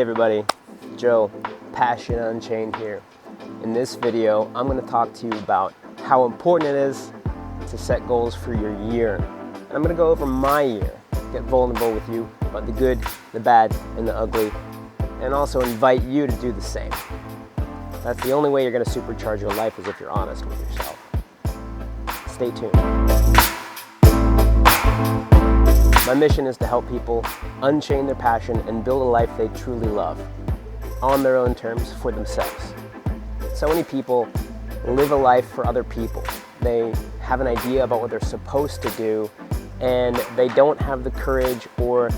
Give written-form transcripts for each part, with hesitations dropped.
Hey everybody, Joe, Passion Unchained here. In this video, I'm going to talk to you about how important it is to set goals for your year. And I'm going to go over my year, get vulnerable with you about the good, the bad, and the ugly, and also invite you to do the same. That's the only way you're going to supercharge your life is if you're honest with yourself. Stay tuned. My mission is to help people unchain their passion and build a life they truly love, on their own terms, for themselves. So many people live a life for other people. They have an idea about what they're supposed to do, and they don't have the courage or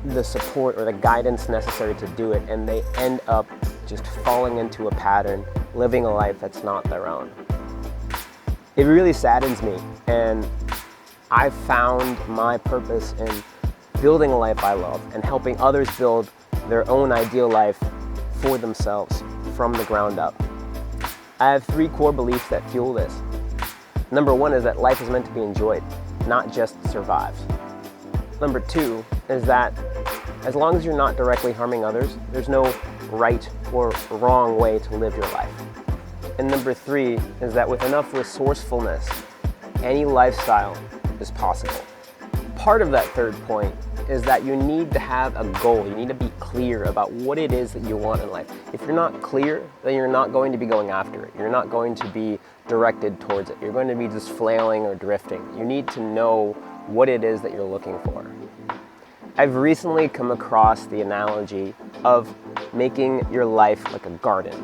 the support or the guidance necessary to do it, and they end up just falling into a pattern, living a life that's not their own. It really saddens me, and I've found my purpose in building a life I love and helping others build their own ideal life for themselves from the ground up. I have 3 core beliefs that fuel this. Number 1 is that life is meant to be enjoyed, not just survived. Number 2 is that as long as you're not directly harming others, there's no right or wrong way to live your life. And number 3 is that with enough resourcefulness, any lifestyle is possible. Part of that third point is that you need to have a goal. You need to be clear about what it is that you want in life. If you're not clear, then you're not going to be going after it. You're not going to be directed towards it. You're going to be just flailing or drifting. You need to know what it is that you're looking for. I've recently come across the analogy of making your life like a garden.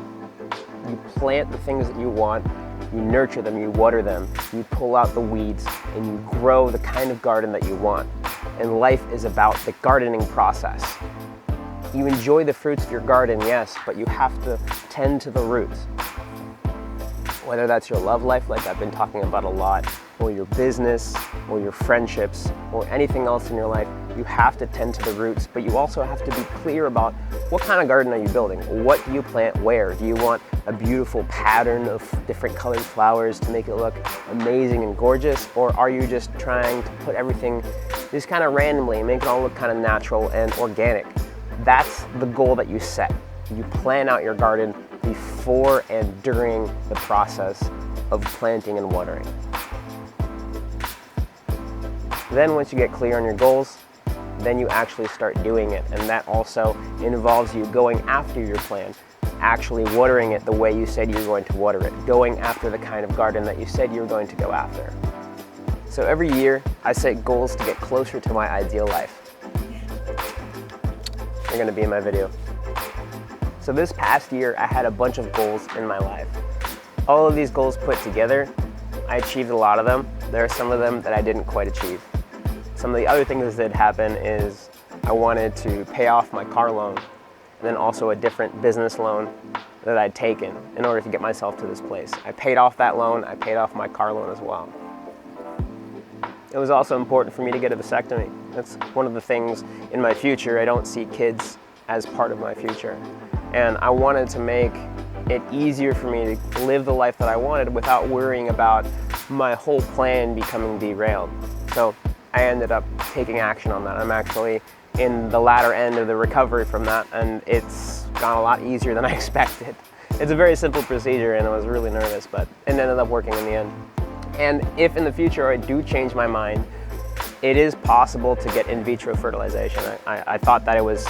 You plant the things that you want, you nurture them, you water them, you pull out the weeds, and you grow the kind of garden that you want. And life is about the gardening process. You enjoy the fruits of your garden, yes, but you have to tend to the roots. Whether that's your love life, like I've been talking about a lot, or your business, or your friendships, or anything else in your life, you have to tend to the roots, but you also have to be clear about what kind of garden are you building? What do you plant where? Do you want a beautiful pattern of different colored flowers to make it look amazing and gorgeous? Or are you just trying to put everything just kind of randomly and make it all look kind of natural and organic? That's the goal that you set. You plan out your garden before and during the process of planting and watering. Then once you get clear on your goals, then you actually start doing it. And that also involves you going after your plan, actually watering it the way you said you were going to water it, going after the kind of garden that you said you were going to go after. So every year, I set goals to get closer to my ideal life. You're gonna be in my video. So this past year, I had a bunch of goals in my life. All of these goals put together, I achieved a lot of them. There are some of them that I didn't quite achieve. Some of the other things that did happen is I wanted to pay off my car loan, and then also a different business loan that I'd taken in order to get myself to this place. I paid off that loan, I paid off my car loan as well. It was also important for me to get a vasectomy. That's one of the things in my future. I don't see kids as part of my future. And I wanted to make it easier for me to live the life that I wanted without worrying about my whole plan becoming derailed. So I ended up taking action on that. I'm actually in the latter end of the recovery from that, and it's gone a lot easier than I expected. It's a very simple procedure, and I was really nervous, but it ended up working in the end. And if in the future I do change my mind, it is possible to get in vitro fertilization. I thought that it was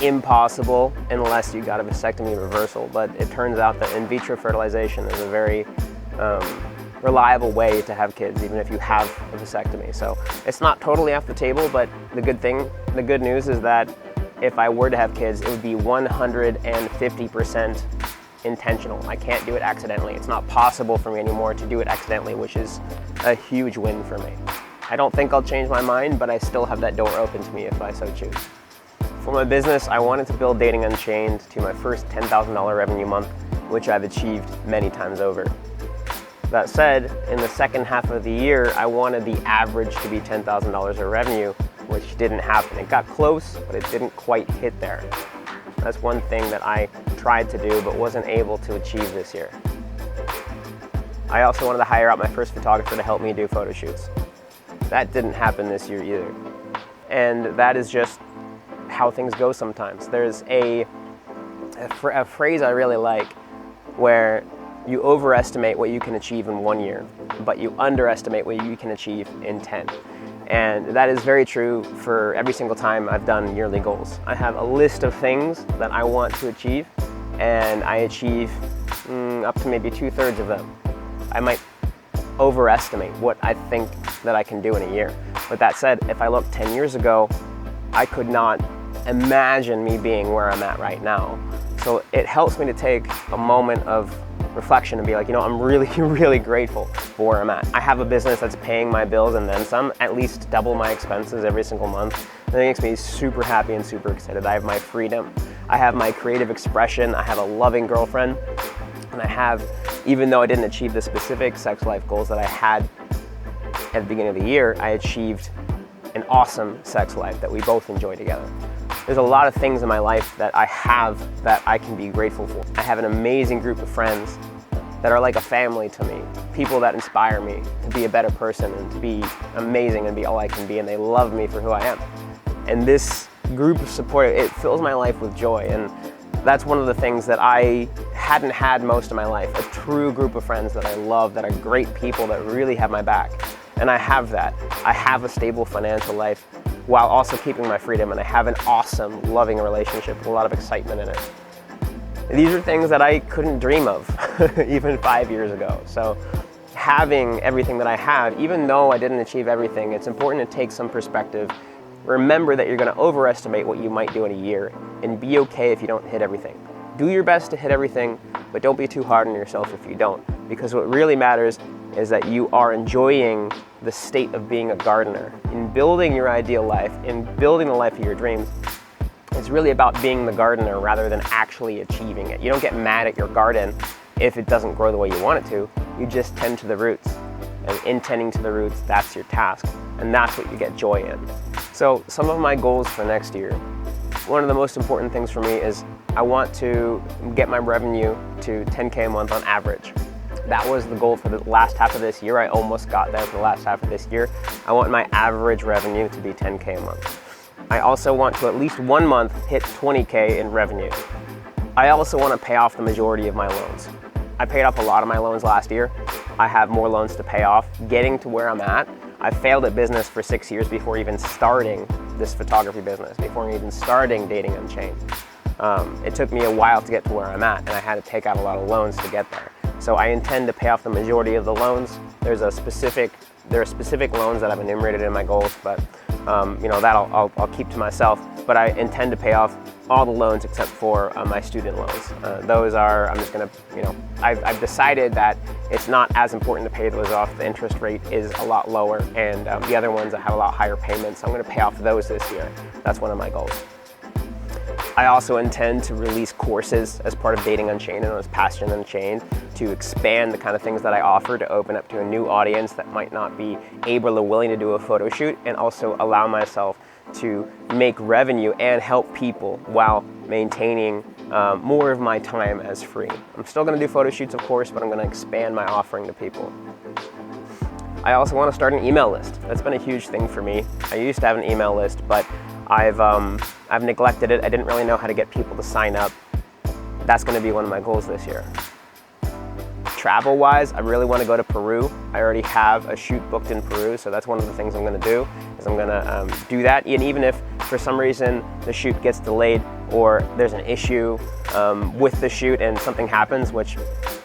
impossible unless you got a vasectomy reversal, but it turns out that in vitro fertilization is a very reliable way to have kids, even if you have a vasectomy. So it's not totally off the table, but the good news is that if I were to have kids, it would be 150% intentional. I can't do it accidentally. It's not possible for me anymore to do it accidentally, which is a huge win for me. I don't think I'll change my mind, but I still have that door open to me if I so choose. For my business, I wanted to build Dating Unchained to my first $10,000 revenue month, which I've achieved many times over. That said, in the second half of the year, I wanted the average to be $10,000 of revenue, which didn't happen. It got close, but it didn't quite hit there. That's one thing that I tried to do, but wasn't able to achieve this year. I also wanted to hire out my first photographer to help me do photo shoots. That didn't happen this year either. And that is just how things go sometimes. There's a phrase I really like where you overestimate what you can achieve in 1 year, but you underestimate what you can achieve in 10. And that is very true for every single time I've done yearly goals. I have a list of things that I want to achieve, and I achieve up to maybe 2/3 of them. I might overestimate what I think that I can do in a year. But that said, if I look 10 years ago, I could not imagine me being where I'm at right now. So it helps me to take a moment of reflection and be like, I'm really, really grateful for where I'm at. I have a business that's paying my bills and then some, at least double my expenses every single month. And it makes me super happy and super excited. I have my freedom. I have my creative expression. I have a loving girlfriend. And I have, even though I didn't achieve the specific sex life goals that I had at the beginning of the year, I achieved an awesome sex life that we both enjoy together. There's a lot of things in my life that I have that I can be grateful for. I have an amazing group of friends that are like a family to me, people that inspire me to be a better person and to be amazing and be all I can be, and they love me for who I am. And this group of support, it fills my life with joy, and that's one of the things that I hadn't had most of my life, a true group of friends that I love, that are great people, that really have my back. And I have that. I have a stable financial life while also keeping my freedom, and I have an awesome, loving relationship with a lot of excitement in it. These are things that I couldn't dream of even 5 years ago. So having everything that I have, even though I didn't achieve everything, it's important to take some perspective. Remember that you're going to overestimate what you might do in a year, and be okay if you don't hit everything. Do your best to hit everything, but don't be too hard on yourself if you don't, because what really matters is that you are enjoying the state of being a gardener. In building your ideal life, in building the life of your dreams, it's really about being the gardener rather than actually achieving it. You don't get mad at your garden if it doesn't grow the way you want it to. You just tend to the roots. And in tending to the roots, that's your task. And that's what you get joy in. So some of my goals for next year, one of the most important things for me is I want to get my revenue to 10K a month on average. That was the goal for the last half of this year. I almost got there for the last half of this year. I want my average revenue to be 10K a month. I also want to at least 1 month hit 20K in revenue. I also want to pay off the majority of my loans. I paid off a lot of my loans last year. I have more loans to pay off. Getting to where I'm at, I failed at business for 6 years before even starting this photography business, before even starting Dating Unchained. It took me a while to get to where I'm at, and I had to take out a lot of loans to get there. So I intend to pay off the majority of the loans. There are specific loans that I've enumerated in my goals, but that I'll keep to myself. But I intend to pay off all the loans except for my student loans. Those are, I've decided that it's not as important to pay those off. The interest rate is a lot lower, and the other ones that have a lot higher payments, I'm going to pay off those this year. That's one of my goals. I also intend to release courses as part of Dating Unchained and as Passion Unchained to expand the kind of things that I offer, to open up to a new audience that might not be able or willing to do a photo shoot, and also allow myself to make revenue and help people while maintaining more of my time as free. I'm still going to do photo shoots, of course, but I'm going to expand my offering to people. I also want to start an email list. That's been a huge thing for me. I used to have an email list, but I've neglected it. I didn't really know how to get people to sign up. That's going to be one of my goals this year. Travel-wise, I really want to go to Peru. I already have a shoot booked in Peru, so that's one of the things I'm going to do, is I'm going to do that. And even if for some reason the shoot gets delayed or there's an issue with the shoot and something happens, which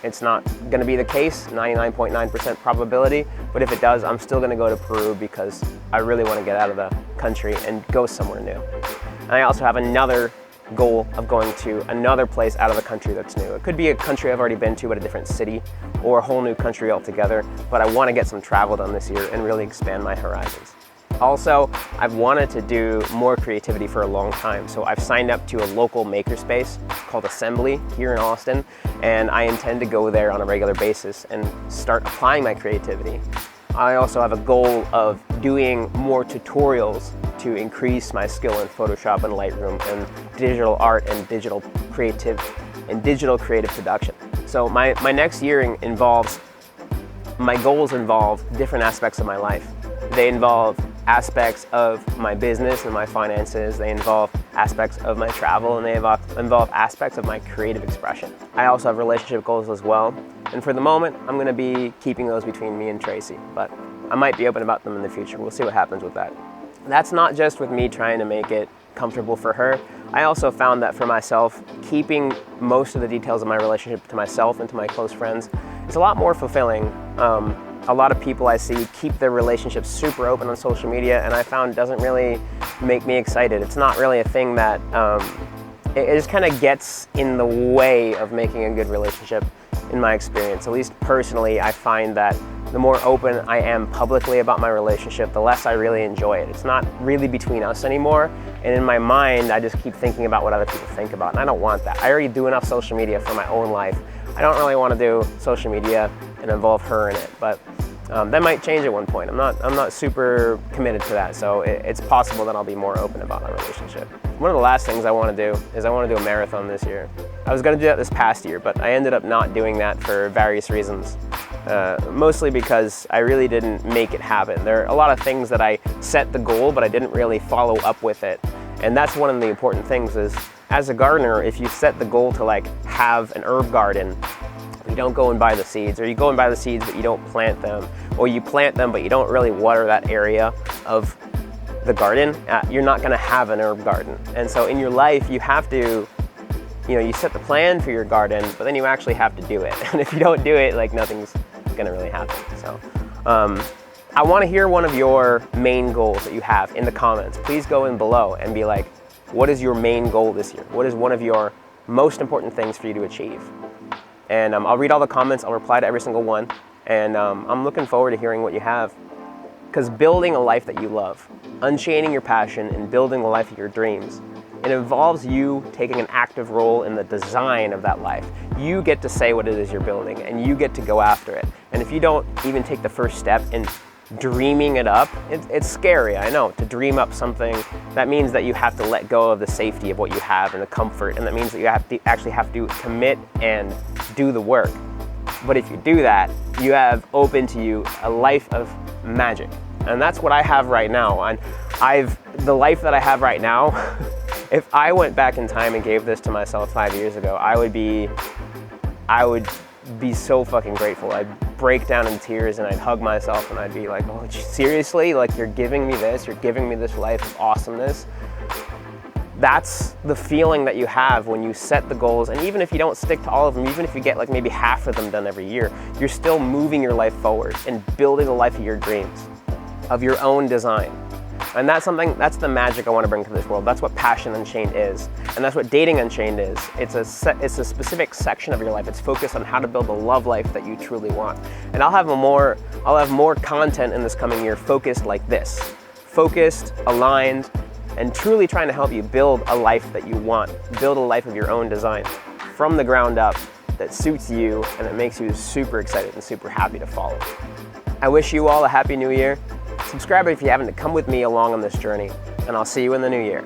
it's not going to be the case, 99.9% probability, but if it does, I'm still going to go to Peru because I really want to get out of the country and go somewhere new. And I also have another goal of going to another place out of the country that's new. It could be a country I've already been to, but a different city, or a whole new country altogether, but I want to get some travel done this year and really expand my horizons. Also, I've wanted to do more creativity for a long time, so I've signed up to a local makerspace called Assembly here in Austin, and I intend to go there on a regular basis and start applying my creativity. I also have a goal of doing more tutorials to increase my skill in Photoshop and Lightroom and digital art and digital creative production. So my next year my goals involve different aspects of my life. They involve aspects of my business and my finances. They involve aspects of my travel, and they involve aspects of my creative expression. I also have relationship goals as well. And for the moment, I'm going to be keeping those between me and Tracy, but I might be open about them in the future. We'll see what happens with that. That's not just with me trying to make it comfortable for her. I also found that for myself, keeping most of the details of my relationship to myself and to my close friends is a lot more fulfilling. A lot of people I see keep their relationships super open on social media, and I found it doesn't really make me excited. It's not really a thing that, it just kind of gets in the way of making a good relationship in my experience. At least personally, I find that the more open I am publicly about my relationship, the less I really enjoy it. It's not really between us anymore, and in my mind, I just keep thinking about what other people think about, and I don't want that. I already do enough social media for my own life. I don't really want to do social media and involve her in it, but that might change at one point. I'm not super committed to that, so it's possible that I'll be more open about our relationship. One of the last things I want to do is I want to do a marathon this year. I was going to do that this past year, but I ended up not doing that for various reasons. Mostly because I really didn't make it happen. There are a lot of things that I set the goal, but I didn't really follow up with it. And that's one of the important things is, as a gardener, if you set the goal to like have an herb garden, you don't go and buy the seeds, or you go and buy the seeds but you don't plant them, or you plant them but you don't really water that area of the garden, you're not going to have an herb garden. And so in your life, you have to, you set the plan for your garden, but then you actually have to do it. And if you don't do it, like nothing's going to really happen. So I want to hear one of your main goals that you have in the comments. Please go in below and be like, what is your main goal this year? What is one of your most important things for you to achieve? And I'll read all the comments, I'll reply to every single one, and I'm looking forward to hearing what you have. Because building a life that you love, unchaining your passion, and building the life of your dreams, it involves you taking an active role in the design of that life. You get to say what it is you're building, and you get to go after it. And if you don't even take the first step in dreaming it up, it's scary, I know, to dream up something. That means that you have to let go of the safety of what you have and the comfort, and that means that you actually have to commit and do the work. But if you do that, you have open to you a life of magic. And that's what I have right now. And the life that I have right now, if I went back in time and gave this to myself 5 years ago, I would be so fucking grateful. I'd break down in tears and I'd hug myself and I'd be like, oh, seriously? Like, you're giving me this? You're giving me this life of awesomeness? That's the feeling that you have when you set the goals, and even if you don't stick to all of them, even if you get like maybe half of them done every year, you're still moving your life forward and building the life of your dreams, of your own design. And that's the magic I want to bring to this world. That's what Passion Unchained is. And that's what Dating Unchained is. It's a specific section of your life. It's focused on how to build a love life that you truly want. And I'll have more content in this coming year focused like this. Focused, aligned, and truly trying to help you build a life that you want. Build a life of your own design from the ground up that suits you and that makes you super excited and super happy to follow. I wish you all a happy new year. Subscribe if you haven't to come with me along on this journey, and I'll see you in the new year.